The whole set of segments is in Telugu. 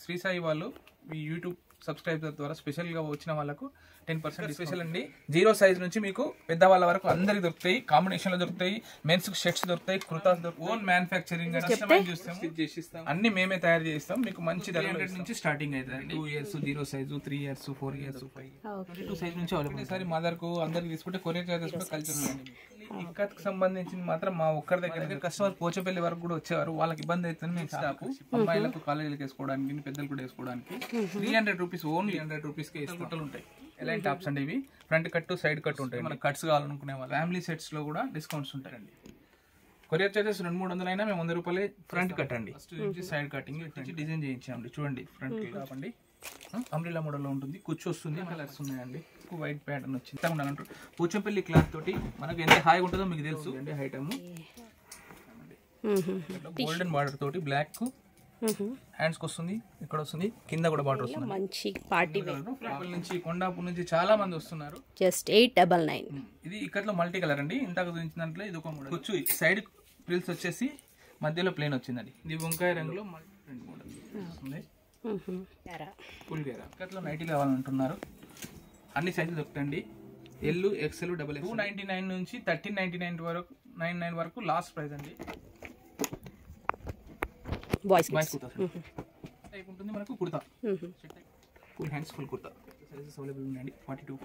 శ్రీ సాయి వాళ్ళు మీ యూట్యూబ్ సబ్స్క్రైబర్ ద్వారా స్పెషల్గా వచ్చిన వాళ్ళకు 10% స్పెషల్ అండి. 0 సైజ్ నుంచి మీకు పెద్దవాళ్ళ వరకు అందరికి దొరుకుతాయి. కాంబినేషన్లో దొరుకుతాయి. మెన్స్ షర్ట్స్ దొరుకుతాయి, కుర్తాస్ దొరుకుతాయి. ఓన్ మ్యానుఫ్యాక్చరింగ్ చేస్తాం, అన్ని మేమే తయారు చేస్తాం. మీకు మంచి 300 నుంచి స్టార్టింగ్ అవుతుంది. 2 years 0 size, 3 years 4 years 2 size నుంచి అవైలబుల్. ఈసారి మదర్ కు అందరికి తీసుకుంటే కొరియర్ చార్జెస్ కూడా కల్చర్ ఇక్కత్ కి సంబంధించి మాత్రం మా ఒక్కరి దగ్గర కస్టమర్ పోచపల్లి వరకు కూడా వచ్చేవారు. వాళ్ళకి ఇబ్బంది అవుతుంది. మేము స్టాప్ అమ్మాయిలకు కాలేజీలకు వేసుకోవడానికి, పెద్దలు కూడా వేసుకోవడానికి 300 రూపీస్, ఓన్లీ 100 రూపీస్ కి గుట్టలు ఉంటాయి. ఎలాంటి టాప్స్ అండి ఇవి? ఫ్రంట్ కట్, సైడ్ కట్ ఉంటాయి. మనకు కట్స్ కావాలనుకునే వాళ్ళు ఫ్యామిలీ సెట్స్ లో కూడా డిస్కౌంట్స్ ఉంటాయండి. కొరియర్ చార్జెస్ 200-300 అయినా మేము 100 రూపాయలే ఫ్రంట్ కట్ అండి. ఫస్ట్ సైడ్ కటింగ్ డిజైన్ చేయించామండి. చూడండి ఫ్రంట్ టాప్ అండి, అంబ్రెల్లా మోడల్ లో ఉంటుంది. కుచ్చు వస్తుంది, కలర్స్ ఉన్నాయండి. వైట్ ప్యాటర్న్ వచ్చింది. పోచంపల్లి క్లాత్ తోటి మనకు ఎంత హాయిగా ఉంటుందో మీకు తెలుసు అండి. ఐటమ్ గోల్డెన్ బార్డర్ తోటి బ్లాక్ హ్యాండ్స్ కి వస్తుంది, ఇక్కడ వస్తుంది, కింద కూడా బార్డర్ వస్తుంది. మంచి పార్టీ నుంచి కొండాపూర్ నుంచి చాలా మంది వస్తున్నారు. జస్ట్ 899. ఇది ఇక్కడ మల్టీ కలర్ అండి. ఇంతకు చూపించిన దాంట్లో ఇది ఒక మోడల్. కుచ్చు సైడ్ ప్రిల్స్ వచ్చేసి మధ్యలో ప్లేన్ వచ్చిందండి. ఇది వంకాయ రంగులో రెండు మోడల్ వస్తుంది. ఫుల్ గేరా ఇక్కడ నైటీ కావాలంటున్నారు. అన్ని సైజులు దొరుకుతాయండి. L, XL, double X. 299 నుంచి 1399 వరకు 99 వరకు లాస్ట్ ప్రైస్ అండి. బాయ్స్ కుర్తా టైప్ ఉంటుంది మనకు. Kurta full hands, full kurta sizes available ఉన్నాయండి. 42,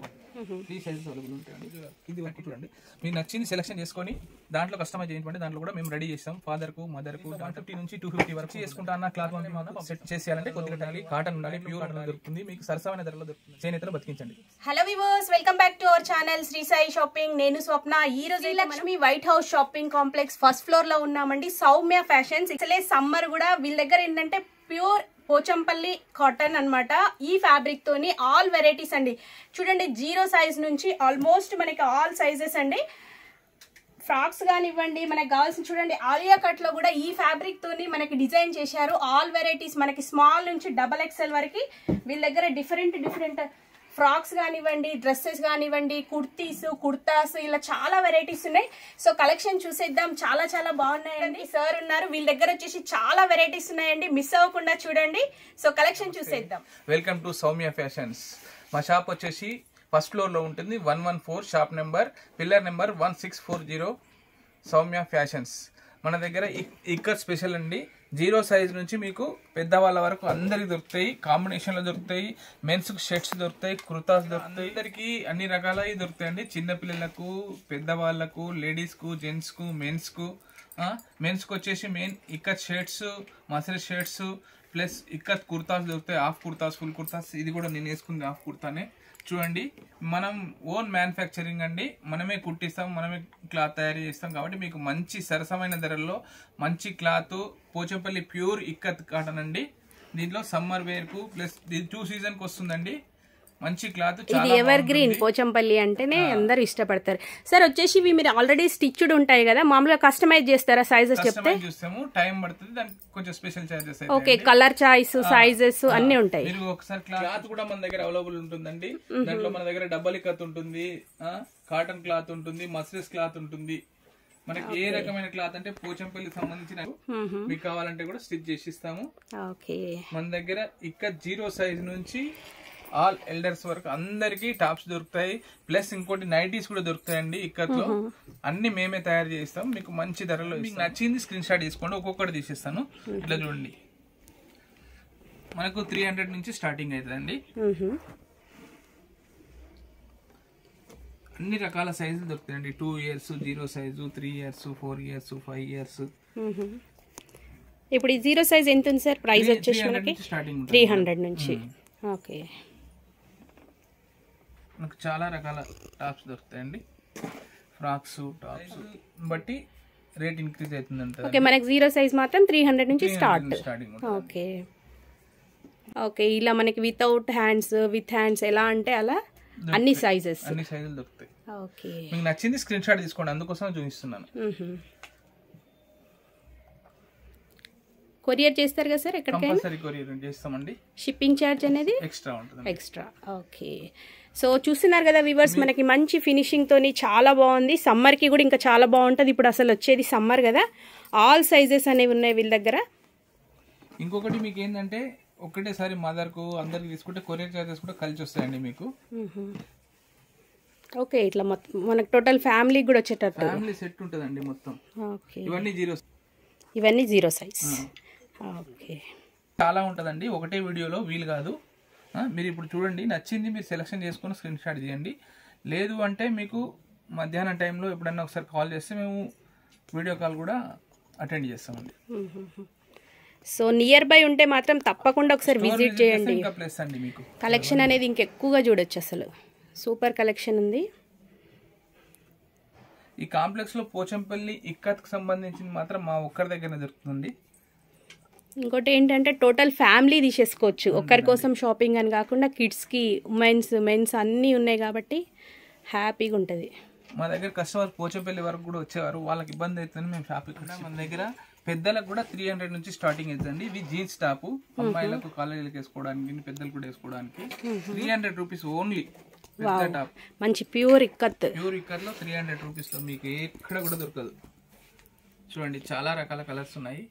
3 సైజెస్ అవైలబుల్ ఉంటాయండి. ఇది వరకు చూడండి, మీకు నచ్చింది సెలెక్షన్ చేసుకొని దాంట్లో కస్టమైజ్ చేయించండి. దాంట్లో కూడా మేము రెడీ చేస్తాం. ఫాదర్ కు, మదర్ కు 150 నుంచి 250 వరకు చేసుకుంటా అన్న క్లాత్ సెట్ చేసేయాలంటే కొద్దిగా ఉండాలి. కాటన్ ఉండాలి, ప్యూర్ కాటన్ దొరుకుతుంది. మీకు సరసమైన ధరలో దొరుకుతుంది. చేనేతలో బతికించండి. Hello viewers, welcome back to our channel Shri Sai shopping. నేను స్వప్న. ఈ రోజు Lakshmi white house shopping complex first floor లో ఉన్నామండి. సౌమ్య ఫ్యాషన్స్. అసలే సమ్మర్ కూడా వీళ్ళ దగ్గర ఏంటంటే ప్యూర్ పోచంపల్లి కాటన్ అన్నమాట. ఈ ఫ్యాబ్రిక్ తోని ఆల్ వెరైటీస్ అండి. చూడండి 0 సైజ్ నుంచి ఆల్మోస్ట్ మనకి ఆల్ సైజెస్ అండి. ఫ్రాక్స్ కానివ్వండి, మనకు కావాల్సిన చూడండి ఆలియా కట్ లో కూడా ఈ ఫ్యాబ్రిక్ తోని మనకి డిజైన్ చేశారు. ఆల్ వెరైటీస్ మనకి స్మాల్ నుంచి XXL వరకు వీళ్ళ దగ్గర డిఫరెంట్ ఫ్రాక్స్ కానివ్వండి, డ్రెస్సెస్ కానివ్వండి, కుర్తీస్, కుర్తాస్, ఇలా చాలా వెరైటీస్ ఉన్నాయి. సో కలెక్షన్ చూసేద్దాం. చాలా బాగున్నాయండి. సార్ ఉన్నారు, వీళ్ళ దగ్గర వచ్చేసి చాలా వెరైటీస్ ఉన్నాయండి. మిస్ అవ్వకుండా చూడండి. సో కలెక్షన్ చూసేద్దాం. Welcome to Soumya fashions. మా షాప్ వచ్చేసి ఫస్ట్ ఫ్లోర్ లో ఉంటుంది. 114 shop number, pillar number 1640, Soumya fashions. మన దగ్గర ఇక్కడ స్పెషల్ అండి. 0 సైజ్ నుంచి మీకు పెద్దవాళ్ళ వరకు అందరికి దొరుకుతాయి. కాంబినేషన్లో దొరుకుతాయి. మెన్స్ షర్ట్స్ దొరుకుతాయి, కుర్తాస్ దొరుకుతాయి. అందరికి అన్ని రకాల దొరుకుతాయండి. చిన్నపిల్లలకు, పెద్దవాళ్లకు, లేడీస్కు, జెంట్స్కు, మెన్స్కు. మెన్స్కి వచ్చేసి main ikat shirts, muscle shirts plus ikat kurtas దొరుకుతాయి. Half kurtas, full kurtas. ఇది కూడా నేను వేసుకుంది హాఫ్ కుర్తానే. చూడండి, మనం ఓన్ మ్యానుఫ్యాక్చరింగ్ అండి. మనమే కుట్టిస్తాం, మనమే క్లాత్ తయారు చేస్తాం. కాబట్టి మీకు మంచి సరసమైన ధరల్లో మంచి cloth Pochampally pure ikat cotton అండి. దీంట్లో సమ్మర్ వేర్ కు ప్లస్ 2 సీజన్ కు వస్తుందండి. మంచి క్లాత్. ఇది ఎవర్ గ్రీన్ పోచంపల్లి అంటేనే అందరూ ఇష్టపడతారు. సార్ వచ్చేసి ఇవి మీరు ఆల్రెడీ స్టిచ్డ్ ఉంటాయి కదా, మామూలుగా కస్టమైజ్ చేస్తారా? సైజెస్ చెప్తే చూస్తాము. టైం పడుతుంది, దానికి కొంచెం special charges. Okay, colour choice, sizes అన్ని ఉంటాయి. మీరు ఒకసారి క్లాత్ కూడా మన దగ్గర అవైలబుల్ ఉంటుందండి. దాంట్లో మన దగ్గర డబల్ ఇక్కత్ ఉంటుంది, కాటన్ క్లాత్ ఉంటుంది, మస్లిస్ క్లాత్ ఉంటుంది. మనకి ఏ రకమైన క్లాత్ అంటే పోచంపల్లి సంబంధించిన మీకు కావాలంటే కూడా స్టిచ్ చేసి ఇస్తాము. మన దగ్గర ఇక్కడ 0 సైజ్ నుంచి ఆల్ ఎల్డర్స్ వరకు అందరికి టాప్స్ దొరుకుతాయి. ప్లస్ ఇంకోటి నైటీస్ కూడా దొరుకుతాయండి. ఇక్కత్లో అన్ని మేమే తయారు చేస్తాం. మీకు మంచి ధరలో. మీకు నచ్చింది స్క్రీన్ షాట్ తీసుకోండి, ఒక్కొక్కటి తీసేస్తాను. ఇట్లా చూడండి, మనకు 300 నుంచి స్టార్టింగ్ అవుతుందండి. అన్ని రకాల సైజులు దొరుకుతాయండి. 2 years 0 size, 3 years 4 years 5 years. ఇప్పుడు ఈ 0 సైజ్ ఎంత ఉంది సార్? ప్రైస్ వచ్చేసి మనకి 300 నుంచి. ఓకే, మనకు చాలా రకాల టాప్స్ దొరుకుతాయండి. ఫ్రాక్స్, టాప్స్ బట్టి రేట్ ఇంక్రీజ్ అవుతుందంట. ఓకే, మనకి 0 సైజ్ మాత్రం 300 నుంచి స్టార్టింగ్. ఓకే ఓకే, ఇలా మనకి వితౌట్ హ్యాండ్స్, విత్ హ్యాండ్స్ ఎలా అంటే అలా అన్ని సైజులు దొరుకుతాయి. ఓకే, మీకు నచ్చింది స్క్రీన్ షాట్ తీసుకోండి, అందుకోసం చూపిస్తున్నాను. కొరియర్ చేస్తారు కదా సార్? ఎక్కడికైనా కంపల్సరీ కొరియర్ చేస్తామండి. షిప్పింగ్ ఛార్జ్ అనేది ఎక్స్ట్రా ఉంటుంది. ఎక్స్ట్రా. ఓకే, సో చూస్తున్నారు కదా వ్యూవర్స్, మనకి మంచి ఫినిషింగ్ తోని చాలా బాగుంది. సమ్మర్ కి కూడా ఇంకా చాలా బాగుంటుంది. ఇప్పుడు అసలు వచ్చేది సమ్మర్ కదా, ఆల్ సైజెస్ అనేవి ఉన్నాయి వీళ్ళ దగ్గర. ఇంకొకటి మీకు ఏంటంటే ఒకటేసారి మదర్కు అందరికి తీసుకుంటే కొరియర్ చార్జెస్ కూడా కలిసి వస్తాయండి మీకు. ఓకే, ఇట్లా మొత్తం మనకు టోటల్ ఫ్యామిలీ కూడా వచ్చేటట్టు ఫ్యామిలీ సెట్ ఉంటుందండి మొత్తం. ఓకే, ఇవన్నీ జీరో సైజ్. ఓకే, చాలా ఉంటుందండి, ఒకటే వీడియోలో వీలు కాదు. మీరు ఇప్పుడు చూడండి, నచ్చింది మీరు సెలెక్షన్ చేసుకొని స్క్రీన్ షాట్ చేయండి. లేదు అంటే మీకు మధ్యాహ్నం టైంలో ఎప్పుడన్నా ఒకసారి కాల్ చేస్తే మేము వీడియో కాల్ కూడా అటెండ్ చేస్తామండి. సో నియర్ బై ఉంటే మాత్రం తప్పకుండా ఒకసారి విజిట్ చేయండి. ప్లేస్ అండి మీకు కలెక్షన్ అనేది ఇంకెక్కువగా చూడొచ్చు. అసలు సూపర్ కలెక్షన్ ఉంది. ఈ కాంప్లెక్స్ లో పోచంపల్లి ఇక్కత్కి సంబంధించింది మాత్రం మా ఒక్కరి దగ్గర దొరుకుతుంది. ఇంకోటి ఏంటంటే టోటల్ ఫ్యామిలీ తీసేసుకోవచ్చు. ఒక్కరి కోసం షాపింగ్ అని కాకుండా కిడ్స్కి మెన్స్ అన్నీ ఉన్నాయి కాబట్టి హ్యాపీగా ఉంటుంది. మా దగ్గర కస్టమర్ పోచంపల్లి వరకు కూడా వచ్చేవారు, వాళ్ళకి ఇబ్బంది అవుతుంది మేము షాపింగ్. మన దగ్గర పెద్దలకు కూడా 300 నుంచి స్టార్టింగ్ అవుతుందండి. ఇవి జీన్స్ టాప్, అమ్మాయిలకు కాలేజీలకు వేసుకోవడానికి, పెద్దలు కూడా వేసుకోవడానికి 300 రూపీస్ ఓన్లీ. టాప్ మంచి ప్యూర్ ఇక్కత్ లో 300 రూపీస్ లో మీకు ఎక్కడ కూడా దొరకదు. చూడండి, చాలా రకాల కలర్స్ ఉన్నాయి.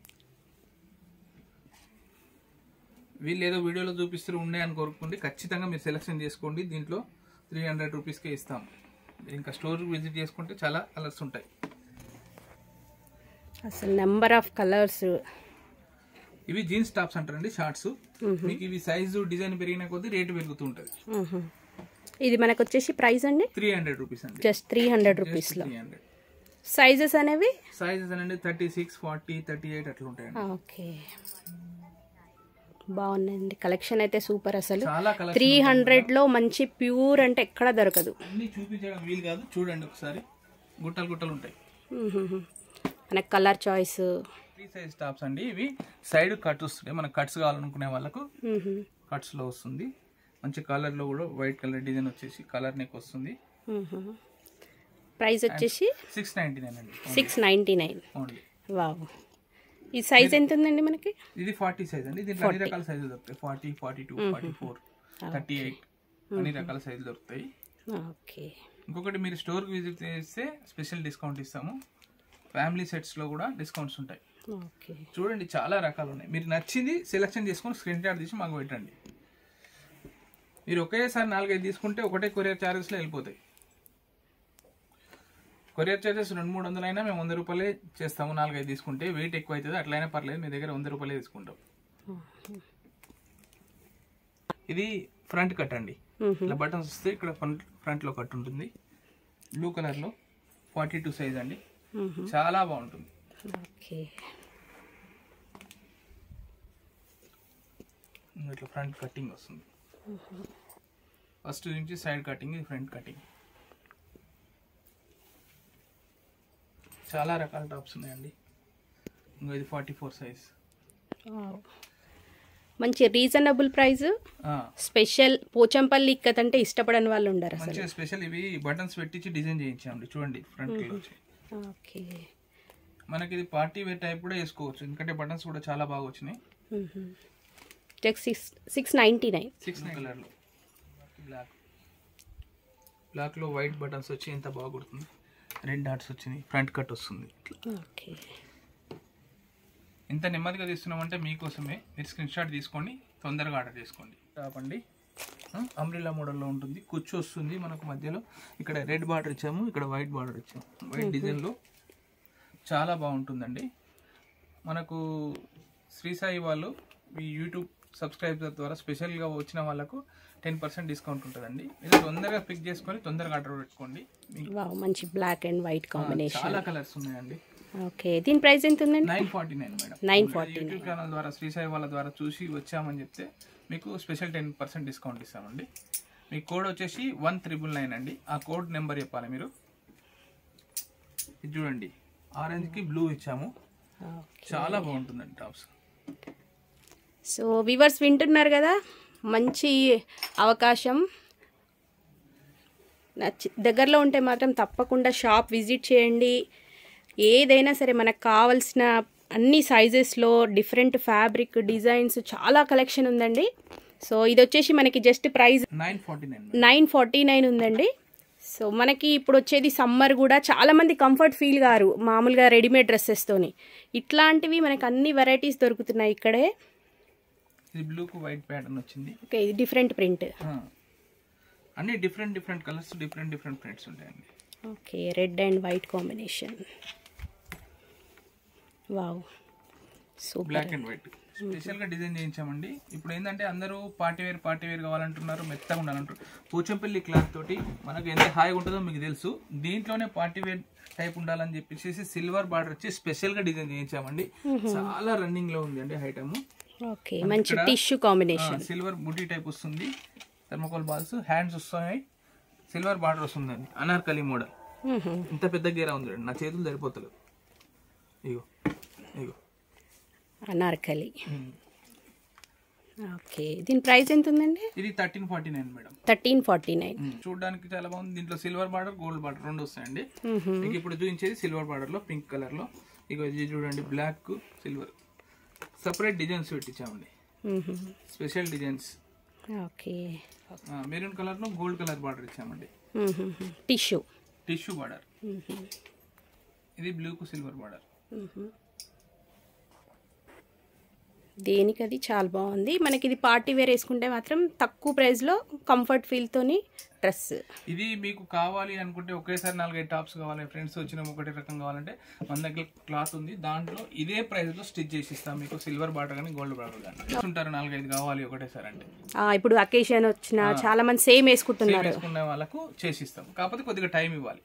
వీళ్ళు ఏదో వీడియోలో చూపిస్తూ ఉన్నాయని కోరుకోండి, ఖచ్చితంగా మీరు సెలెక్షన్ చేసుకోండి. దీంట్లో 300 రూపీస్కే ఇస్తాము. ఇంకా స్టోర్ విజిట్ చేసుకుంటే చాలా కలర్స్ ఉంటాయి. అసలు నెంబర్ ఆఫ్ కలర్స్. ఇవి జీన్స్ టాప్స్ అంటారండి, షార్ట్స్. మీకు ఇవి సైజు డిజైన్ పెరిగిన కొద్దీ రేటు పెరుగుతూ ఉంటుంది. ఇది మనకు వచ్చేసి ప్రైస్ అండి 300 రూపీస్ అండి. జస్ట్ 300 రూపీస్ లో. సైజెస్ అనేవి 36, 40, 38 అట్లా ఉంటాయండి. ఓకే, బాగున్నాయండి. కలెక్షన్ అయితే సూపర్. అసలు 300 లో మంచి ప్యూర్ అంటే ఎక్కడ దొరకదు. అన్ని చూపించడం వీలు కాదు, చూడండి ఒకసారి. గుట్టలు గుట్టలు ఉంటాయి. మనకు కలర్ చాయిస్. 3 సైజ్ టాప్స్ అండి. ఇవి సైడ్ కట్ వస్తుంది, మనకు కట్స్ కావాలనుకునే వాళ్ళకు కట్స్ లో వస్తుంది. మంచి కలర్ లో కూడా వైట్ కలర్ డిజైన్ వచ్చేసి కలర్ నెక్ వస్తుంది. ప్రైస్ వచ్చేసి 699 అండి. 699 ఓన్లీ. వావ్. ఈ సైజ్ ఎంత ఉందండి మనకి? ఇది 40 సైజ్ అండి. దీంట్లో అన్ని రకాల సైజులు దొరుకుతాయి. 40, 42, 44, 38 అన్ని రకాల సైజులు దొరుకుతాయి. ఓకే. ఇంకొకటి, మీరు స్టోర్కి విజిట్ చేస్తే స్పెషల్ డిస్కౌంట్ ఇస్తాము. ఫ్యామిలీ సెట్స్ లో కూడా డిస్కౌంట్స్ ఉంటాయి. చూడండి, చాలా రకాలు ఉన్నాయి. మీరు నచ్చింది సెలెక్షన్ చేసుకొని స్క్రీన్ షాట్ తీసి మాకు పెట్టండి. మీరు ఒకేసారి 4-5 తీసుకుంటే ఒకటే కొరియర్ ఛార్జెస్ లో వెళ్ళిపోతాయి. కొరియర్ ఛార్జెస్ 200-300 అయినా మేము 100 రూపాయలే చేస్తాము. 4-5 తీసుకుంటే వెయిట్ ఎక్కువ అవుతుంది, అట్లయినా పర్లేదు, మీ దగ్గర 100 రూపాయలే తీసుకుంటాం. ఇది ఫ్రంట్ కట్ అండి. ఇలా బటన్స్ వస్తే ఇక్కడ ఫ్రంట్ లో కట్ ఉంటుంది. బ్లూ కలర్ లో 42 సైజ్ అండి. చాలా బాగుంటుంది. ఇట్లా ఫ్రంట్ కటింగ్ వస్తుంది. ఫస్ట్ నుంచి సైడ్ కటింగ్, ఇది ఫ్రంట్ కటింగ్. చాలా రకాల టాప్స్ ఉన్నాయండి. ఇంకా ఇది 44 సైజ్. మంచి reasonable price. Special Pochampally ikat అంటే ఇష్టపడని వాళ్ళు ఉండరు. మంచి స్పెషల్. ఇవి బటన్స్ పెట్టించి డిజైన్ చేయించామండి. చూడండి ఫ్రంట్ లో. ఓకే, మనకి ఇది పార్టీ వేర్ టైప్ కూడా వేసుకోవచ్చు, ఎందుకంటే బటన్స్ కూడా చాలా బాగా వచ్చినాయి. 699. 6 కలర్ లో బ్లాక్ లో వైట్ బటన్స్ వచ్చి ఎంత బాగా కుడుతుంది. రెడ్ డాట్స్ వచ్చినాయి, ఫ్రంట్ కట్ వస్తుంది. ఓకే, ఇంత నెమ్మదిగా తీస్తున్నామంటే మీకోసమే. మీరు స్క్రీన్ షాట్ తీసుకోండి, తొందరగా ఆర్డర్ చేసుకోండి. టాప్ అండి, అంబ్రిల్లా మోడల్లో ఉంటుంది. కుచ్చు వస్తుంది మనకు మధ్యలో. ఇక్కడ రెడ్ బార్డర్ ఇచ్చాము, ఇక్కడ వైట్ బార్డర్ ఇచ్చాము. వైట్ డిజైన్లో చాలా బాగుంటుందండి. మనకు శ్రీ సాయి వాళ్ళు ఈ యూట్యూబ్ సబ్స్క్రైబర్ ద్వారా స్పెషల్గా వచ్చిన వాళ్ళకు 10% డిస్కౌంట్ ఉంటుందండి. మీరు తొందరగా పిక్ చేసుకొని తొందరగా ఆర్డర్ పెట్టుకోండి. మంచి బ్లాక్ అండ్ వైట్ కాంబినేషన్. చాలా కలర్స్ ఉన్నాయండి. ఓకే, దీని ప్రైస్ ఎంత ఉందండి? 949 మేడం. 949. యూట్యూబ్ ఛానల్ ద్వారా శ్రీ సాయి వాళ్ళ ద్వారా చూసి వచ్చామని చెప్తే మీకు స్పెషల్ 10% డిస్కౌంట్ ఇస్తామండి. మీ కోడ్ వచ్చేసి 1999 అండి. ఆ కోడ్ నెంబర్ చెప్పాలి మీరు. ఇది చూడండి, ఆరెంజ్ కి బ్లూ ఇచ్చాము. చాలా బాగుంటుందండి టాప్స్. సో వ్యూవర్స్ వింటున్నారు కదా, మంచి అవకాశం. దగ్గరలో ఉంటే మాత్రం తప్పకుండా షాప్ విజిట్ చేయండి. ఏదైనా సరే మనకు కావాల్సిన అన్ని సైజెస్లో డిఫరెంట్ ఫ్యాబ్రిక్ డిజైన్స్ చాలా కలెక్షన్ ఉందండి. సో ఇది వచ్చేసి మనకి జస్ట్ ప్రైస్ 949 ఉందండి. సో మనకి ఇప్పుడు వచ్చేది సమ్మర్ కూడా, చాలామంది కంఫర్ట్ ఫీల్ గారు మామూలుగా రెడీమేడ్ డ్రెస్సెస్తోని. ఇట్లాంటివి మనకి అన్ని వెరైటీస్ దొరుకుతున్నాయి ఇక్కడే. ఇది బ్లూకు వైట్ ప్యాటర్న్ వచ్చింది. ఓకే, ఇది డిఫరెంట్ ప్రింట్. అన్ని డిఫరెంట్ కలర్స్, డిఫరెంట్ ప్రింట్స్ ఉంటాయండి. Okay, red and white combination. Wow, super. Black and white స్పెషల్గా డిజైన్ చేయించామండి. ఇప్పుడు ఏంటంటే అందరూ పార్టీ వేర్ కావాలంటున్నారు, మెత్తగా ఉండాలంటారు. పోచంపల్లి క్లాత్ తోటి మనకు ఎంత హాయిగా ఉంటుందో మీకు తెలుసు. దీంట్లోనే పార్టీ వేర్ టైప్ ఉండాలని చెప్పేసి సిల్వర్ బార్డర్ వచ్చి స్పెషల్గా డిజైన్ చేయించామండి. చాలా రన్నింగ్ లో ఉంది అండి ఐటమ్. ఓకే, మంచి టిష్యూ కాంబినేషన్. సిల్వర్ బుటీ టైప్ వస్తుంది, థర్మోకోల్ బాల్స్, హ్యాండ్స్ వస్తాయి, సిల్వర్ బార్డర్ వస్తుందండి. అనార్కలి మోడల్. ఇంత పెద్ద గేరా ఉంది, నా చేతులు సరిపోతలేదు. ఇగో అనార్కలి. ఓకే, దీని ప్రైస్ ఎంత ఉందండి? ఇది 1349 మేడం. 1349. చూడడానికి చాలా బాగుంది. దీంట్లో సిల్వర్ బార్డర్, గోల్డ్ బార్డర్ రెండు వస్తాయండి. మీకు ఇప్పుడు చూపించేది సిల్వర్ బార్డర్ లో పింక్ కలర్ లో. ఇక ఇది చూడండి, బ్లాక్ సిల్వర్ సపరేట్ డిజైన్స్ పెట్టించామండి, special designs. Okay, maroon colour లో గోల్డ్ కలర్ బార్డర్ ఇచ్చామండి. Tissue border. ఇది బ్లూకు సిల్వర్ బార్డర్. దేనికి అది చాలా బాగుంది. మనకి ఇది పార్టీ వేర్ వేసుకుంటే మాత్రం తక్కువ ప్రైస్ లో కంఫర్ట్ ఫీల్ తోని డ్రెస్. ఇది మీకు కావాలి అనుకుంటే ఒకేసారి 4-5 టాప్స్ కావాలి, ఫ్రెండ్స్ వచ్చిన ఒకటి రకం కావాలంటే మన దగ్గర క్లాత్ ఉంది, దాంట్లో ఇదే ప్రైస్ లో స్టిచ్ చేసి ఇస్తాం మీకు. సిల్వర్ బార్డర్ కానీ గోల్డ్ బార్డర్ కానీ ఉంటారు, 4-5 కావాలి ఒకటేసారి అంటే. ఇప్పుడు అకేషన్ వచ్చిన చాలా మంది సేమ్ వేసుకుంటున్నారు, వేసుకునే వాళ్ళకు చేసిస్తాం. కాకపోతే కొద్దిగా టైం ఇవ్వాలి.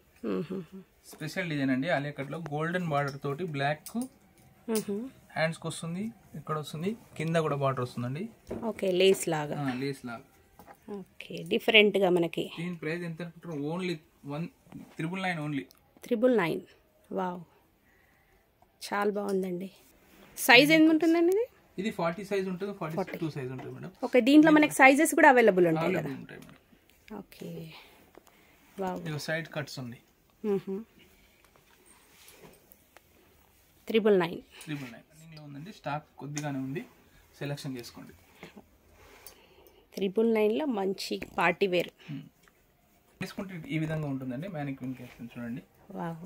స్పెషల్ డిజైన్ అండి, ఆలియా కట్ లో గోల్డెన్ బార్డర్ తోటి బ్లాక్ హ్యాండ్స్ కి వస్తుంది, ఇక్కడ వస్తుంది, కింద కూడా బార్డర్ వస్తుందండి. ఓకే, లేస్ లాగా. ఓకే, డిఫరెంట్ గా మనకి. దీని ప్రైస్ ఎంత అనుకుంటారు? Only 1,999 only. 999. వావ్, చాలా బాగుందండి. సైజ్ ఎంత ఉంటుందండి ఇది? ఇది 40 సైజ్ ఉంటుంది, 42 సైజ్ ఉంటుంది మేడం. ఓకే, దీంట్లో మనకి సైజెస్ కూడా అవైలబుల్ ఉంటాయి కదా? ఉంటాయి మేడం. Okay, wow. ఇది సైడ్ కట్స్ ఉంది. 999 లో ఉందండి. స్టాక్ కొద్దిగానే ఉంది, సెలెక్షన్ చేసుకోండి. 999 లో మంచి పార్టీ వేర్ తీసుకుంటే ఈ విధంగా ఉంటుందండి. మ్యానిక్విన్ కేసు చూడండి,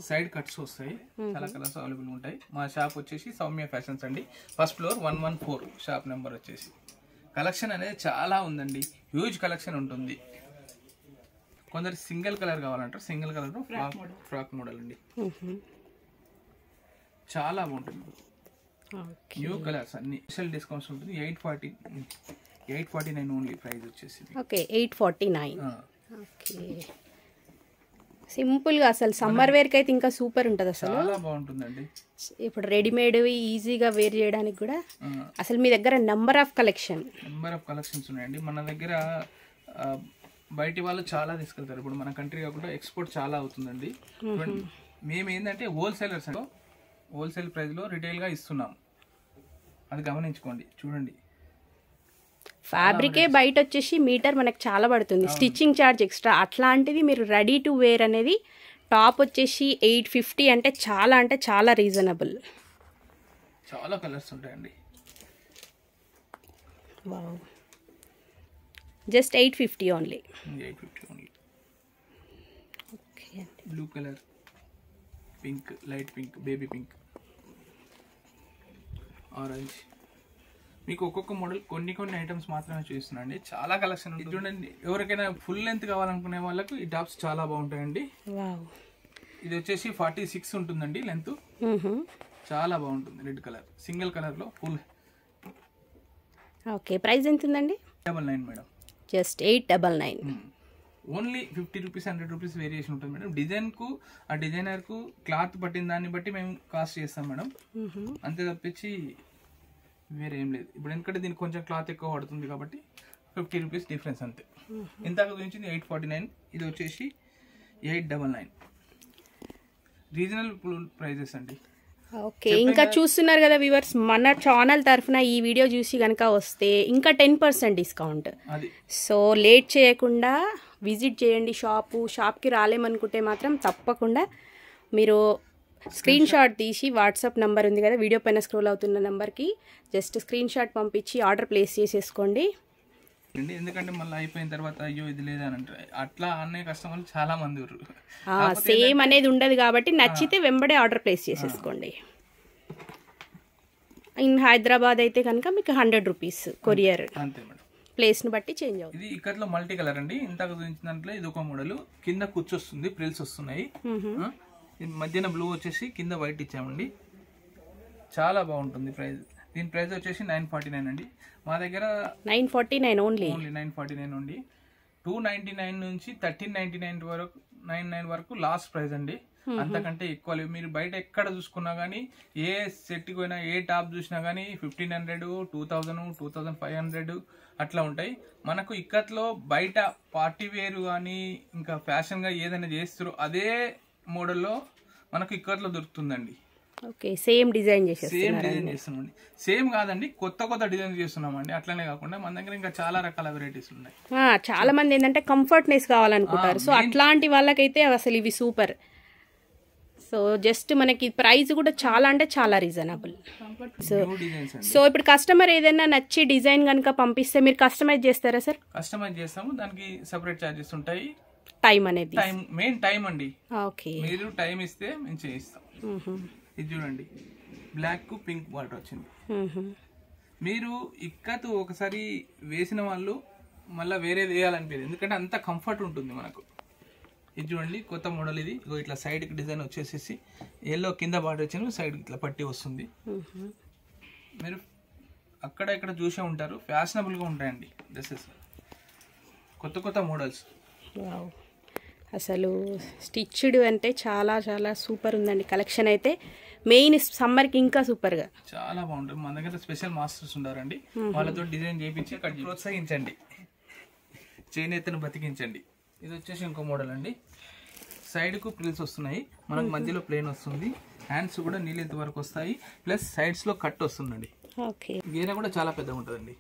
సైడ్ కట్స్ వస్తాయి, చాలా కలర్స్ అవైలబుల్ ఉంటాయి. మా షాప్ వచ్చేసి సౌమ్య ఫ్యాషన్స్ అండి, ఫస్ట్ ఫ్లోర్ 114 షాప్ నెంబర్ వచ్చేసి. కలెక్షన్ అనేది చాలా ఉందండి, హ్యూజ్ కలెక్షన్ ఉంటుంది. కొందరు సింగిల్ కలర్ కావాలంటారు, సింగిల్ కలర్ ఫ్రాక్ మోడల్ అండి, చాలా బాగుంటుంది. న్యూ కలర్స్ అన్ని, స్పెషల్ డిస్కౌంట్స్ ఉంటుంది. 849 ఓన్లీ ప్రైస్ వచ్చేసి. ఓకే, 849. ఓకే, సింపుల్ గా అసలు సమ్మర్ వేర్ కి అయితే ఇంకా సూపర్ ఉంటుంది అసలు, చాలా బాగుంటుందండి. ఇప్పుడు రెడీమేడ్ ఈజీగా వేర్ చేయడానికి కూడా. అసలు మీ దగ్గర నెంబర్ ఆఫ్ కలెక్షన్స్ ఉన్నాయండి. మన దగ్గర బయటి వాళ్ళు చాలా తీసుకెళ్తారు. ఇప్పుడు మన కంట్రీ కాకుండా ఎక్స్పోర్ట్ చాలా అవుతుందండి. మేము ఏంటంటే హోల్సేలర్స్, హోల్సేల్ ప్రైస్ లో రిటైల్ గా ఇస్తున్నాం, అది గమనించుకోండి. చూడండి, ఫ్యాబ్రికే బయట వచ్చేసి మీటర్ మనకు చాలా పడుతుంది, స్టిచ్చింగ్ ఛార్జ్ ఎక్స్ట్రా. అట్లాంటిది మీరు రెడీ టు వేర్ అనేది టాప్ వచ్చేసి 850 అంటే చాలా రీజనబుల్. చాలా కలర్స్ ఉంటాయండి. Wow, just 850 only. 850 only. Okay, blue colour, pink, light pink, baby pink, orange. మీకు ఒక్కొక్క మోడల్ కొన్ని ఐటమ్స్ మాత్రమే చూపిస్తున్నాండి, చాలా కలెక్షన్ ఉంటుంది. చూడండి, ఎవరికైనా ఫుల్ లెంత్ కావాలనుకునే వాళ్ళకు ఈ టాప్స్ చాలా బాగుంటాయండి. ఇది వచ్చేసి 46 ఉంటుందండి లెంత్, చాలా బాగుంటుంది. రెడ్ కలర్, సింగిల్ కలర్ లో ఫుల్. ఓకే, ప్రైస్ ఎంత ఉందండి? 899 madam. Just 899. Only 50 rupees 100 rupees variation ఉంటుంది మేడం. డిజైన్ కు ఆ డిజైనర్ కు క్లాత్ పట్టిన దాన్ని బట్టి మేము కాస్ట్ చేస్తాం మేడం, అంతే తప్పించి వేరే ఏం లేదు. ఇప్పుడు ఎందుకంటే దీనికి కొంచెం క్లాత్ ఎక్కువ పడుతుంది కాబట్టి 50 రూపీస్ డిఫరెన్స్ అంతే. ఇంతకు గురించి 849, ఇది వచ్చేసి 899. రీజనబుల్ ప్రైజెస్ అండి. ఓకే, ఇంకా చూస్తున్నారు కదా వ్యూవర్స్, మన ఛానల్ తరఫున ఈ వీడియో చూసి కనుక వస్తే ఇంకా 10% డిస్కౌంట్. సో లేట్ చేయకుండా విజిట్ చేయండి షాప్కి రాలేమనుకుంటే మాత్రం తప్పకుండా మీరు స్క్రీన్ షాట్ తీసి వాట్సాప్ నెంబర్ ఉంది కదా వీడియో పైన స్క్రోల్ అవుతున్న నెంబర్కి జస్ట్ స్క్రీన్ షాట్ పంపించి ఆర్డర్ ప్లేస్ చేసేసుకోండి. ఎందుకంటే మళ్ళీ అయిపోయిన తర్వాత అయ్యో ఇది లేదని అంటారు, అట్లా అనే కస్టమర్లు చాలా మంది ఉన్నారు. సేమ్ అనేది ఉండదు కాబట్టి నచ్చితే వెంబడే ఆర్డర్ ప్లేస్ చేసేసుకోండి. ఇన్ హైదరాబాద్ అయితే కనుక మీకు 100 రూపీస్ కొరియర్, అంతే మేడం. ప్లేస్ని బట్టి చేంజ్ అవుతుంది. ఇది ఇక్కట్లో మల్టీ కలర్ అండి. ఇంతకు చూపించిన దాంట్లో ఇది ఒక మోడల్, కింద కూర్చొస్తుంది, ప్రిల్స్ వస్తున్నాయి. మధ్యన బ్లూ వచ్చేసి కింద వైట్ ఇచ్చామండి. చాలా బాగుంటుంది. ప్రైస్ దీని ప్రైస్ వచ్చేసి 949 అండి. మా దగ్గర 949 ఓన్లీ 949 అండి. 299 నుంచి 1399 వరకు 99 వరకు లాస్ట్ ప్రైస్ అండి. అంతకంటే ఎక్కువ లేవు. మీరు బయట ఎక్కడ చూసుకున్నా కానీ, ఏ సెట్ పోయినా, ఏ టాప్ చూసినా కానీ 1500, 2000, 2500 అట్లా ఉంటాయి. మనకు ఇక్కట్లో బయట పార్టీ వేర్ కానీ ఇంకా ఫ్యాషన్గా ఏదైనా చేస్తారో అదే మోడల్లో మనకు ఇక్కట్లో దొరుకుతుందండి. ఓకే, సేమ్ డిజైన్ చేస్తున్నామండి. సేమ్ కాదండి, కొత్త కొత్త డిజైన్ చేస్తున్నామండి. అట్లనే కాకుండా మన దగ్గర ఇంకా చాలా రకాల వెరైటీస్ ఉన్నాయి. చాలా మంది ఏంటంటే కంఫర్ట్నెస్ కావాలనుకుంటారు. సో అట్లాంటి వాళ్ళకైతే అసలు ఇవి సూపర్. సో జస్ట్ మనకి ప్రైస్ కూడా చాలా అంటే చాలా రీజనబుల్. సో ఇప్పుడు కస్టమర్ ఏదైనా నచ్చి డిజైన్ కనుక పంపిస్తే మీరు కస్టమైజ్ చేస్తారా సార్? కస్టమైజ్ చేస్తాము, దానికి సెపరేట్ చార్జెస్ ఉంటాయి. టైం అనేది మెయిన్ టైం అండి. ఓకే, మీరు టైం ఇస్తే మేము చేయిస్తాం. ఇది చూడండి, బ్లాక్ కు పింక్ బార్డర్ వచ్చింది. మీరు ఇక్కత్ ఒకసారి వేసిన వాళ్ళు మళ్ళీ వేరేది వేయాలనిపించదు, ఎందుకంటే అంత కంఫర్ట్ ఉంటుంది మనకు. ఇది చూడండి, కొత్త మోడల్ ఇది. ఇట్లా సైడ్ కి డిజైన్ వచ్చేసేసి ఎల్లో కింద బార్డర్ వచ్చిన సైడ్ ఇట్లా పట్టి వస్తుంది. మీరు అక్కడ ఇక్కడ చూసే ఉంటారు, ఫ్యాషనబుల్ గా ఉంటాయండి డ్రెస్సెస్, కొత్త కొత్త మోడల్స్. అసలు స్టిచ్డ్ అంటే చాలా చాలా సూపర్ ఉందండి కలెక్షన్ అయితే. మెయిన్ సమ్మర్కి ఇంకా సూపర్గా చాలా బాగుంటుంది. మన దగ్గర స్పెషల్ మాస్టర్స్ ఉన్నారండి, వాళ్ళతో డిజైన్ చేయించి ప్రోత్సహించండి, చేనేతను బతికించండి. ఇది వచ్చేసి ఇంకో మోడల్ అండి. సైడ్ కు ప్రిల్స్ వస్తున్నాయి, మనకు మధ్యలో ప్లేన్ వస్తుంది, హ్యాండ్స్ కూడా నీళ్ళెంత వరకు వస్తాయి, ప్లస్ సైడ్స్ లో కట్ వస్తుందండి. ఓకే, గేర కూడా చాలా పెద్దగా ఉంటుందండి.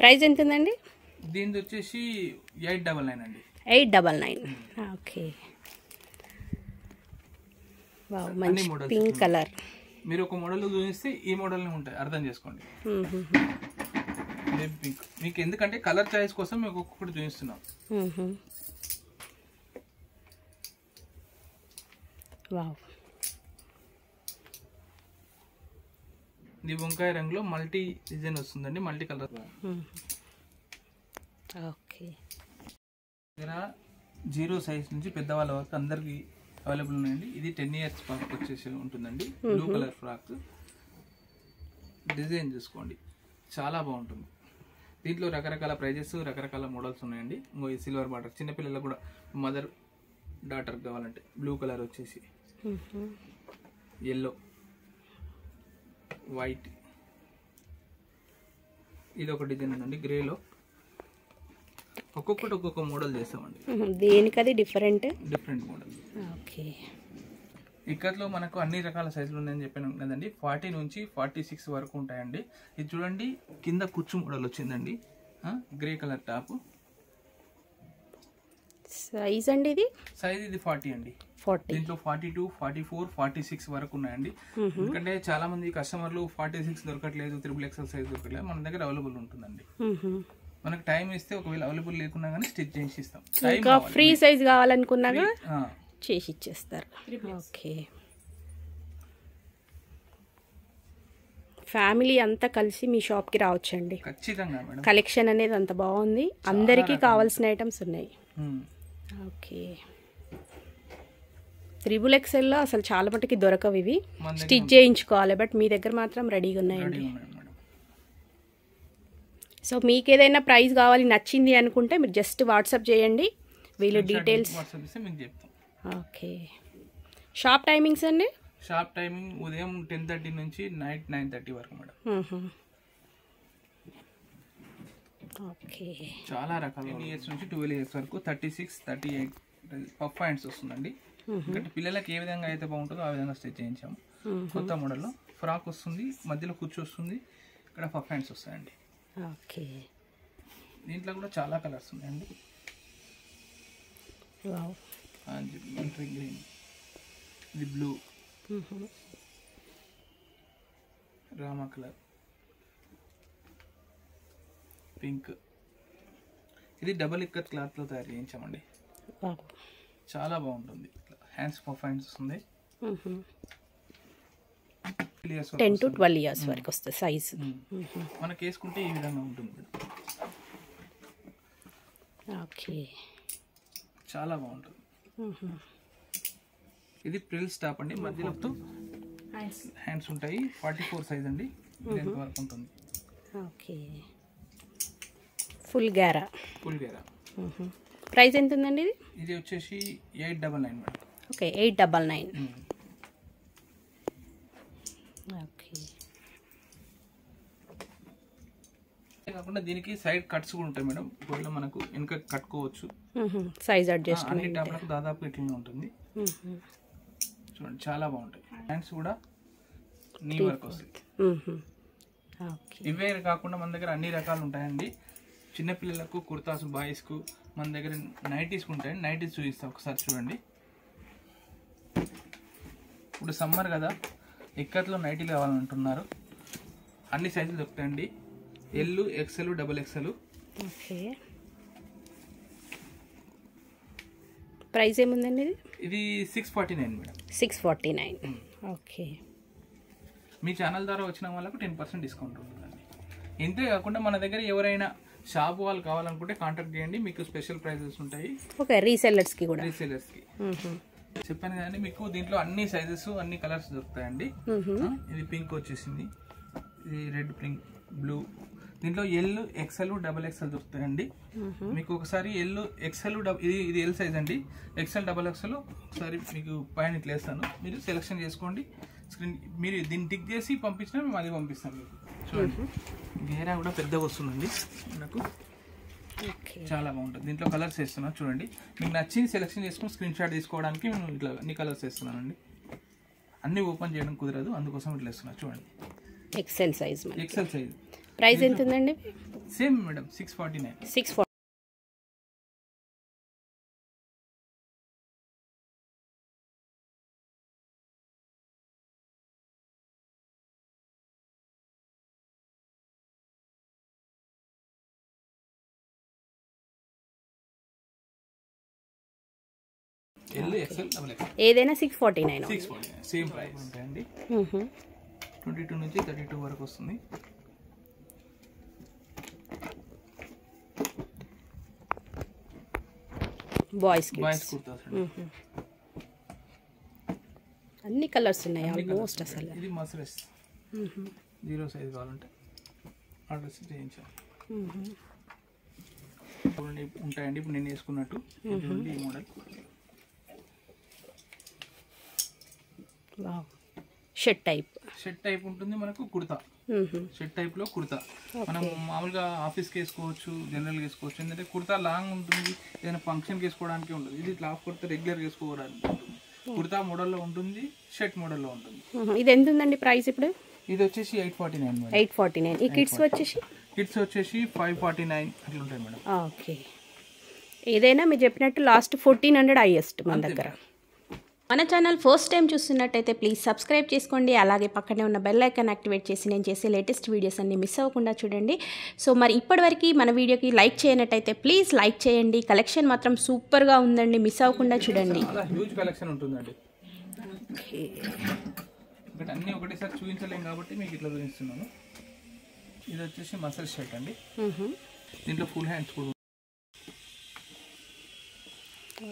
ప్రైస్ ఎంత ఉందండి? దీనిది వచ్చేసి 899 అండి. 899. ఓకే, వావ్, మంచి పింక్ కలర్. మీరు ఒక మోడల్ చూపిస్తే ఈ మోడల్ ఉంటాయి, అర్థం చేసుకోండి. పింక్ మీకు ఎందుకంటే కలర్ చాయిస్ కోసం మీకు ఒక్కొక్కటి చూపిస్తున్నాం. వావ్, ఇది వంకాయ రంగులో మల్టీ డిజైన్ వస్తుందండి, మల్టీ కలర్. ఓకే, దగ్గర 0 సైజ్ నుంచి పెద్దవాళ్ళ వరకు అందరికి అవైలబుల్ ఉన్నాయండి. ఇది 10 years ఫ్రాక్ వచ్చేసి ఉంటుందండి. బ్లూ కలర్ ఫ్రాక్ డిజైన్ చూసుకోండి, చాలా బాగుంటుంది. దీంట్లో రకరకాల ప్రైజెస్, రకరకాల మోడల్స్ ఉన్నాయండి. ఇంకో సిల్వర్ బార్డర్, చిన్నపిల్లలకు కూడా మదర్ డాటర్ కావాలంటే బ్లూ కలర్ వచ్చేసి, ఎల్లో, వైట్, ఇది ఒక డిజైన్ ఉందండి గ్రేలో. ఒక్కొక్కటి ఒక్కొక్క మోడల్ చేస్తామండి, దేనికది డిఫరెంట్ మోడల్. ఓకే, ఇక్కట్లో మనకు అన్ని రకాల సైజులు ఉన్నాయని చెప్పాను కదండి. 40 నుంచి 46 వరకు ఉంటాయండి. ఇది చూడండి, కింద కుచ్చు మోడల్ వచ్చిందండి, గ్రే కలర్ టాప్. సైజ్ అండి ఇది? సైజ్ ఇది 40 అండి. దీంట్లో 42, 44, 46 వరకు ఉన్నాయండి. ఎందుకంటే చాలా మంది కస్టమర్లు 46 దొరకట్లేదు, XXL సైజ్ దొరకట్లేదు, మన దగ్గర అవైలబుల్ ఉంటుందండి. మనకు టైం ఇస్తే ఒకవేళ అవైలబుల్ లేకున్నా కానీ స్టిచ్ చేసి ఇస్తాం. ఇంకా ఫ్రీ సైజ్ కావాలనుకున్నాగా చేసి ఇచ్చేస్తారు. ఓకే, ఫ్యామిలీ అంతా కలిసి మీ షాప్కి రావచ్చండి. ఖచ్చితంగా మేడం, కలెక్షన్ అనేది అంత బాగుంది, అందరికీ కావాల్సిన ఐటమ్స్ ఉన్నాయి. ఓకే, XXL అసలు చాలా మటుకి దొరకవు ఇవి, స్టిచ్ చేయించుకోవాలి. బట్ మీ దగ్గర మాత్రం రెడీగా ఉన్నాయండి. సో మీకు ఏదైనా ప్రైస్ కావాలి, నచ్చింది అనుకుంటే మీరు జస్ట్ వాట్సాప్ చేయండి, వీళ్ళు డీటెయిల్స్. ఓకే, షాప్ టైమింగ్స్ అండి? షాప్ టైమింగ్ ఉదయం 10:30 నుంచి నైట్ 9:30 వరకు మేడం. ఓకే, చాలా రకాల 10 years నుంచి 12 years వరకు 36, 38 పఫ్ హ్యాండ్స్ వస్తుందండి. ఎందుకంటే పిల్లలకి ఏ విధంగా అయితే బాగుంటుందో ఆ విధంగా స్టిచ్ చేయించాము. కొత్త మోడల్లో ఫ్రాక్ వస్తుంది, మధ్యలో కుర్చీ వస్తుంది, ఇక్కడ పఫ్ హ్యాండ్స్ వస్తాయండి. ఓకే, దీంట్లో కూడా చాలా కలర్స్ ఉన్నాయండి. గ్రీన్, ఇది బ్లూ, రామా కలర్, పింక్. ఇది డబల్ ఇక్కత్ క్లాత్ లో తయారు చేయించామండి, చాలా బాగుంటుంది. హ్యాండ్స్ పఫ్ హ్యాండ్స్ వస్తుంది. 10 to 12 ఇయర్స్ వరకు వస్తుంది సైజ్. మనకి వేసుకుంటే ఈ విధంగా ఉంటుంది. ఓకే, చాలా బాగుంటుంది. ఇది ప్రిల్స్ టాప్ అండి, మధ్యలో హ్యాండ్స్ ఉంటాయి. 44 సైజ్ అండి, లెంత్ వరకు ఉంటుంది. Okay, full గ్యారా. ప్రైస్ ఎంత ఉందండి ఇది? ఇది వచ్చేసి 899 మేడం. ఓకే, 899. ఓకే, కాకుండా దీనికి సైడ్ కట్స్ కూడా ఉంటాయి మేడం. ఒకవేళ మనకు వెనక కట్టుకోవచ్చు. సైజ్ అడ్జస్ట్మెంట్ అన్ని టాప్లకు దాదాపు ఇట్లనే ఉంటుంది. చూడండి, చాలా బాగుంటాయి. హ్యాండ్స్ కూడా నీ వర్క్ వస్తాయి. ఇవే కాకుండా మన దగ్గర అన్ని రకాలు ఉంటాయండి. చిన్నపిల్లలకు కుర్తాస్, బాయ్స్కు మన దగ్గర నైటీస్ ఉంటాయి. నైటీస్ చూపిస్తాం ఒకసారి చూడండి. ఇప్పుడు సమ్మర్ కదా, ఇక్కత్లో నైటీలు కావాలంటున్నారు. అన్ని సైజులు దొరుకుతాయండి. L, XL, XXL. Okay, price ఏముందండి ఇది? ఇది 649 మేడం. 649. ఓకే, మీ ఛానల్ ద్వారా వచ్చిన వాళ్ళకు 10% డిస్కౌంట్ ఉంటుందండి. ఇంతే కాకుండా మన దగ్గర ఎవరైనా షాప్ వాళ్ళు కావాలనుకుంటే కాంటాక్ట్ చేయండి, మీకు స్పెషల్ ప్రైజెస్ ఉంటాయి. ఓకే, రీసెల్లర్స్కి కూడా. రీసెల్లర్స్కి చెప్పాను కదండి, మీకు దీంట్లో అన్ని సైజెస్, అన్ని కలర్స్ దొరుకుతాయండి. ఇది పింక్ వచ్చేసింది, ఇది రెడ్, పింక్, బ్లూ. దీంట్లో ఎల్, XL, XXL దొరుకుతాయండి. మీకు ఒకసారి ఎల్, XL, ఇది ఎల్ సైజ్ అండి. XL, XXL ఒకసారి మీకు పైన ఇట్లా వేస్తాను, మీరు సెలెక్షన్ చేసుకోండి. స్క్రీన్ మీరు దీన్ని టిక్ చేసి పంపించినా మేము అది పంపిస్తాం మీకు. చూడండి, గేరా కూడా పెద్దగా వస్తుందండి మనకు, చాలా బాగుంటుంది. దీంట్లో కలర్స్ వేస్తున్నాను చూడండి. మీకు నచ్చింది సెలెక్షన్ చేసుకుని స్క్రీన్ షాట్ తీసుకోవడానికి మేము ఇట్లా అన్ని కలర్స్ వేస్తున్నానండి. అన్ని ఓపెన్ చేయడం కుదరదు, అందుకోసం ఇట్లా వేస్తున్నా చూడండి. XL size. XL size. Price ఎంత ఉందండి? Same madam, 649. 640. L, XL, XXL ఏదైనా 649. 649 సేమ్ ప్రైస్ ఉంటాయండి. 22 నుంచి 32 వరకు వస్తుంది. బాయ్స్ కుర్తాస్ అన్ని కలర్స్ ఉన్నాయి ఆల్మోస్ట్. అసలు ఇది మస్రెస్ 0 సైజ్ కావాలంటే ఆర్డర్స్ చేయించాం. ఉంటాయండి ఇప్పుడు నేను వేసుకున్నట్టు. ఈ మోడల్ షర్ట్ టైప్ ఉంటుంది మనకు. కుర్తా షర్ట్ టైప్ లో కుర్తా మనం మామూలుగా ఆఫీస్కి వేసుకోవచ్చు, జనరల్గా వేసుకోవచ్చు. ఎందుకంటే కుర్తా లాంగ్ ఉంటుంది, ఏదైనా ఫంక్షన్కి వేసుకోవడానికి ఉంటుంది. ఇది ఇట్లా ఆఫ్ కుర్తా రెగ్యులర్గా వేసుకోవడానికి ఉంటుంది. కుర్తా మోడల్లో ఉంటుంది, షర్ట్ మోడల్లో ఉంటుంది. ఇది ఎంత ఉందండి ప్రైస్ ఇప్పుడు? ఇది వచ్చేసి 849. 849. ఈ కిడ్స్ వచ్చేసి 549 అట్లా ఉంటాయి మేడం. ఓకే, ఏదైనా మీరు చెప్పినట్టు లాస్ట్ 1400 హైయెస్ట్ మన దగ్గర. మన ఛానల్ ఫస్ట్ టైం చూస్తున్నట్టయితే ప్లీజ్ సబ్స్క్రైబ్ చేసుకోండి. అలాగే పక్కనే ఉన్న బెల్ ఐకాన్ యాక్టివేట్ చేసి నేను చేసే లేటెస్ట్ వీడియోస్ అన్ని మిస్ అవ్వకుండా చూడండి. సో మరి ఇప్పటివరకు మన వీడియోకి లైక్ చేయనట్టయితే ప్లీజ్ లైక్ చేయండి. కలెక్షన్ మాత్రం సూపర్గా ఉందండి, మిస్ అవ్వకుండా చూడండి. హ్యూజ్ కలెక్షన్ ఉంటుందండి. ఇక్కడ అన్నీ ఒకటేసారి చూపించలేం కాబట్టి మీకు ఇట్లా చూపిస్తున్నాను. ఇది వచ్చేసి మసల్ షర్ట్ అండి. దీంట్లో ఫుల్ హ్యాండ్స్ కూడా.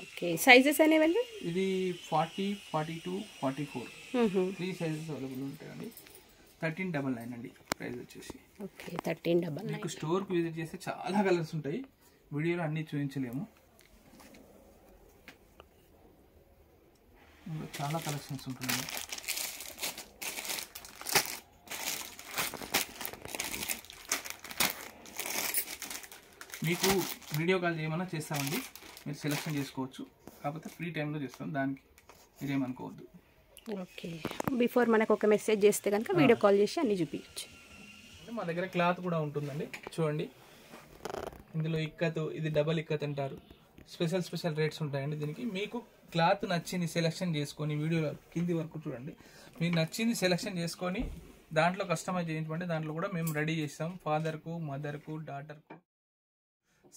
ఓకే, సైజెస్ అనేవండి? ఇది 40, 42, 44 3 సైజెస్ అవైలబుల్ ఉంటాయండి. 1399 అండి ప్రైస్ వచ్చేసి. ఓకే, 1399. మీకు స్టోర్కి విజిట్ చేస్తే చాలా కలర్స్ ఉంటాయి, వీడియోలో అన్నీ చూపించలేము. చాలా కలెక్షన్స్ ఉంటున్నాయి. మీకు వీడియో కాల్ చేయమన్నా చేస్తామండి, మీరు సెలెక్షన్ చేసుకోవచ్చు. కాకపోతే ఫ్రీ టైంలో చేస్తాం, దానికి మీరేమనుకోవద్దు. ఓకే, బిఫోర్ మనకు ఒక మెసేజ్ చేస్తే కనుక వీడియో కాల్ చేసి అన్ని చూపించచ్చు. మా దగ్గర క్లాత్ కూడా ఉంటుందండి. చూడండి, ఇందులో ఇక్కత్, ఇది డబల్ ఇక్కత్ అంటారు. స్పెషల్ రేట్స్ ఉంటాయండి దీనికి. మీకు క్లాత్ నచ్చింది సెలెక్షన్ చేసుకొని, వీడియోలో కింది వరకు చూడండి, మీకు నచ్చింది సెలెక్షన్ చేసుకొని దాంట్లో కస్టమైజ్ చేయించమంటే దాంట్లో కూడా మేము రెడీ చేస్తాం. ఫాదర్కు, మదర్కు, డాటర్కు,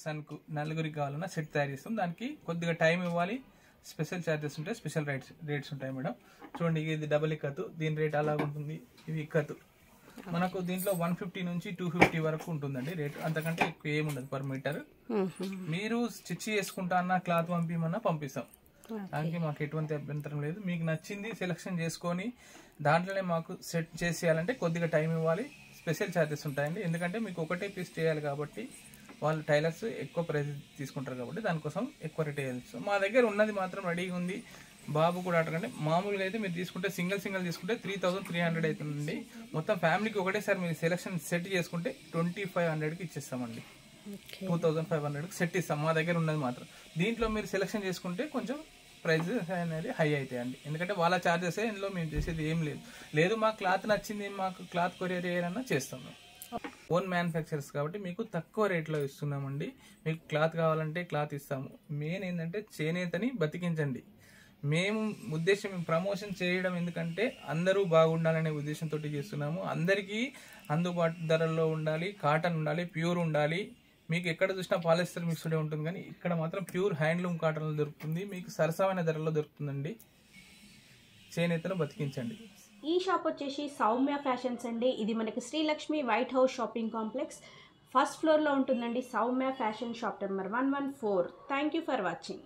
సన్కు, నలుగురికి కావాలన్నా సెట్ తయారు చేస్తాం. దానికి కొద్దిగా టైం ఇవ్వాలి, స్పెషల్ ఛార్జెస్ ఉంటాయి, స్పెషల్ రేట్స్ ఉంటాయి మేడం. చూడండి ఇది డబుల్ ఇక్కతు, దీని రేట్ అలాగ ఉంటుంది. ఇది ఇక్కతు మనకు దీంట్లో 150 నుంచి 250 వరకు ఉంటుందండి రేట్, అంతకంటే ఎక్కువ ఏముండదు పర్ మీటర్. మీరు స్టిచ్ చేసుకుంటా అన్న క్లాత్ పంపిమన్నా పంపిస్తాం, దానికి మాకు ఎటువంటి అభ్యంతరం లేదు. మీకు నచ్చింది సెలెక్షన్ చేసుకొని దాంట్లోనే మాకు సెట్ చేసేయాలంటే కొద్దిగా టైం ఇవ్వాలి, స్పెషల్ ఛార్జెస్ ఉంటాయండి. ఎందుకంటే మీకు ఒకటే పీస్ చేయాలి కాబట్టి వాళ్ళు టైలర్స్ ఎక్కువ ప్రైస్ తీసుకుంటారు కాబట్టి దానికోసం ఎక్కువ రేట్ వేయాల్సి. మా దగ్గర ఉన్నది మాత్రం రెడీగా ఉంది. బాబు కూడా అడగండి. మామూలుగా అయితే మీరు తీసుకుంటే సింగిల్ తీసుకుంటే 3300 అవుతుందండి. మొత్తం ఫ్యామిలీకి ఒకటేసారి మీరు సెలెక్షన్ సెట్ చేసుకుంటే 2500కి ఇచ్చేస్తామండి. 2500కి సెట్ ఇస్తాం. మా దగ్గర ఉన్నది మాత్రం. దీంట్లో మీరు సెలెక్షన్ చేసుకుంటే కొంచెం ప్రైస్ అనేది హై అవుతాయండి, ఎందుకంటే వాళ్ళ ఛార్జెస్ ఇందులో మేము చేసేది ఏం లేదు. మా క్లాత్ నచ్చింది, మాకు క్లాత్ కొరియర్ చేయాలన్నా చేస్తాం. ఓన్ మ్యానుఫ్యాక్చరర్స్ కాబట్టి మీకు తక్కువ రేట్లో ఇస్తున్నామండి. మీకు క్లాత్ కావాలంటే క్లాత్ ఇస్తాము. మెయిన్ ఏంటంటే చేనేతని బతికించండి. మేము ఉద్దేశం ప్రమోషన్ చేయడం ఎందుకంటే అందరూ బాగుండాలనే ఉద్దేశంతో చేస్తున్నాము. అందరికీ అందుబాటు ధరల్లో ఉండాలి, కాటన్ ఉండాలి, ప్యూర్ ఉండాలి. మీకు ఎక్కడ చూసినా పాలిస్టర్ మిక్స్డ్ ఉంటుంది, కానీ ఇక్కడ మాత్రం ప్యూర్ హ్యాండ్లూమ్ కాటన్లో దొరుకుతుంది. మీకు సరసమైన ధరల్లో దొరుకుతుందండి. చేనేతను బతికించండి. ఈ షాప్ వచ్చేసి సౌమ్య ఫ్యాషన్స్ అండి. ఇది మనకి Srilakshmi white house shopping complex first ఫ్లోర్లో ఉంటుందండి. Soumya fashion shop number 114. Thank you for watching.